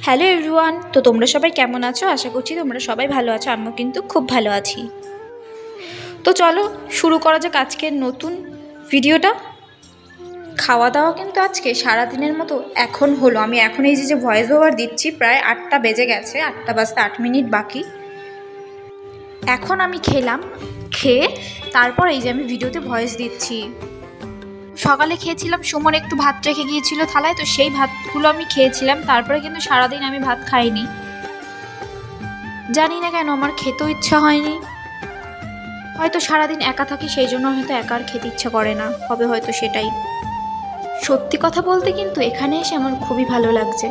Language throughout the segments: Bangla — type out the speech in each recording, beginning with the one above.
হ্যালো এভরিওয়ান, তো তোমরা সবাই কেমন আছো? আশা করছি তোমরা সবাই ভালো আছো। আমিও কিন্তু খুব ভালো আছি। তো চলো শুরু করা যাক আজকের নতুন ভিডিওটা। খাওয়া দাওয়া কিন্তু আজকে সারাদিনের মতো এখন হলো। আমি এখন এই যে ভয়েস ওভার দিচ্ছি, প্রায় 8টা বেজে গেছে, 8টা বাজতে 8 মিনিট বাকি। এখন আমি খেলাম, খেয়ে তারপর এই যে আমি ভিডিওতে ভয়েস দিচ্ছি। সকালে খেয়েছিলাম, সুমন একটু ভাত রেখে গিয়েছিল থালায়, তো সেই ভাতগুলো আমি খেয়েছিলাম। তারপরে কিন্তু সারাদিন আমি ভাত খাইনি, জানি না কেন আমার খেতেও ইচ্ছা হয়নি। হয়তো সারাদিন একা থাকি, সেই জন্য হয়তো একা আর খেতে ইচ্ছা করে না, হবে হয়তো সেটাই। সত্যি কথা বলতে কিন্তু এখানে এসে আমার খুবই ভালো লাগছে।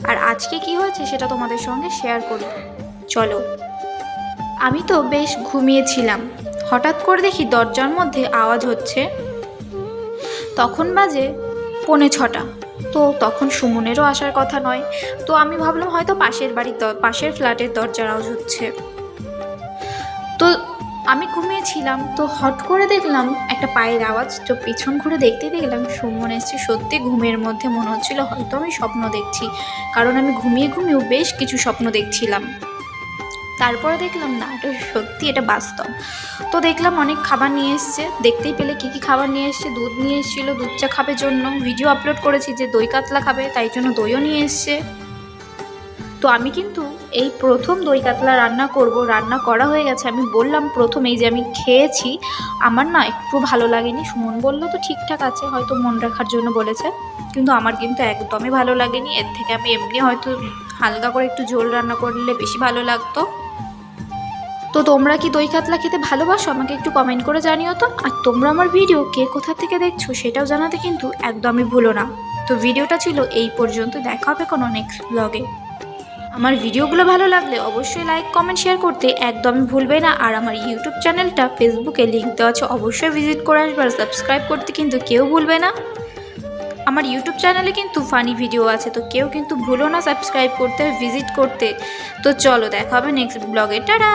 আর আজকে কি হয়েছে সেটা তোমাদের সঙ্গে শেয়ার করব। চলো। আমি তো বেশ ঘুমিয়েছিলাম, হঠাৎ করে দেখি দরজার মধ্যে আওয়াজ হচ্ছে। তখন বাজে 6:45। তো তখন সুমনেরও আসার কথা নয়, তো আমি ভাবলাম হয়তো পাশের ফ্ল্যাটের দরজার আওয়াজ হচ্ছে। তো আমি ঘুমিয়েছিলাম, তো হট করে দেখলাম একটা পায়ের আওয়াজ। তো পিছন ঘুরে দেখতেই দেখলাম সুমন এসছে। সত্যি ঘুমের মধ্যে মনে হচ্ছিল হয়তো আমি স্বপ্ন দেখছি, কারণ আমি ঘুমিয়েও বেশ কিছু স্বপ্ন দেখছিলাম। তারপরে দেখলাম না, এটা সত্যি, এটা বাস্তব। তো দেখলাম অনেক খাবার নিয়ে এসছে, দেখতেই পেলে কী কী খাবার নিয়ে এসছে। দুধ নিয়ে এসেছিলো দুধ চা খাবে জন্য, ভিডিও আপলোড করেছি যে দই কাতলা খাবে, তাই জন্য দইও নিয়ে এসছে। তো আমি কিন্তু এই প্রথম দই কাতলা রান্না করব, রান্না করা হয়ে গেছে। আমি বললাম প্রথম এই যে আমি খেয়েছি, আমার না একটু ভালো লাগেনি। সুমন বললো তো ঠিকঠাক আছে, হয়তো মন রাখার জন্য বলেছে, কিন্তু আমার কিন্তু একদমই ভালো লাগেনি। এর থেকে আমি এমনি হয়তো হালকা করে একটু ঝোল রান্না করলে বেশি ভালো লাগতো। তো তোমরা কি দই কাতলা খেতে ভালোবাসো? আমাকে একটু কমেন্ট করে জানিও তো। আর তোমরা আমার ভিডিও কে কোথা থেকে দেখছো সেটাও জানাতে কিন্তু একদমই ভুলো না। তো ভিডিওটা ছিল এই পর্যন্ত, দেখা হবে কোনো নেক্সট ব্লগে। আমার ভিডিওগুলো ভালো লাগলে অবশ্যই লাইক কমেন্ট শেয়ার করতে একদমই ভুলবে না। আর আমার ইউটিউব চ্যানেলটা ফেসবুকে লিঙ্ক দেওয়া আছে, অবশ্যই ভিজিট করে আসবে। আর সাবস্ক্রাইব করতে কিন্তু কেউ ভুলবে না। আমার ইউটিউব চ্যানেলে কিন্তু ফানি ভিডিও আছে, তো কেউ কিন্তু ভুলো না সাবস্ক্রাইব করতে, ভিজিট করতে। তো চলো দেখা হবে নেক্সট ব্লগে, টাটা।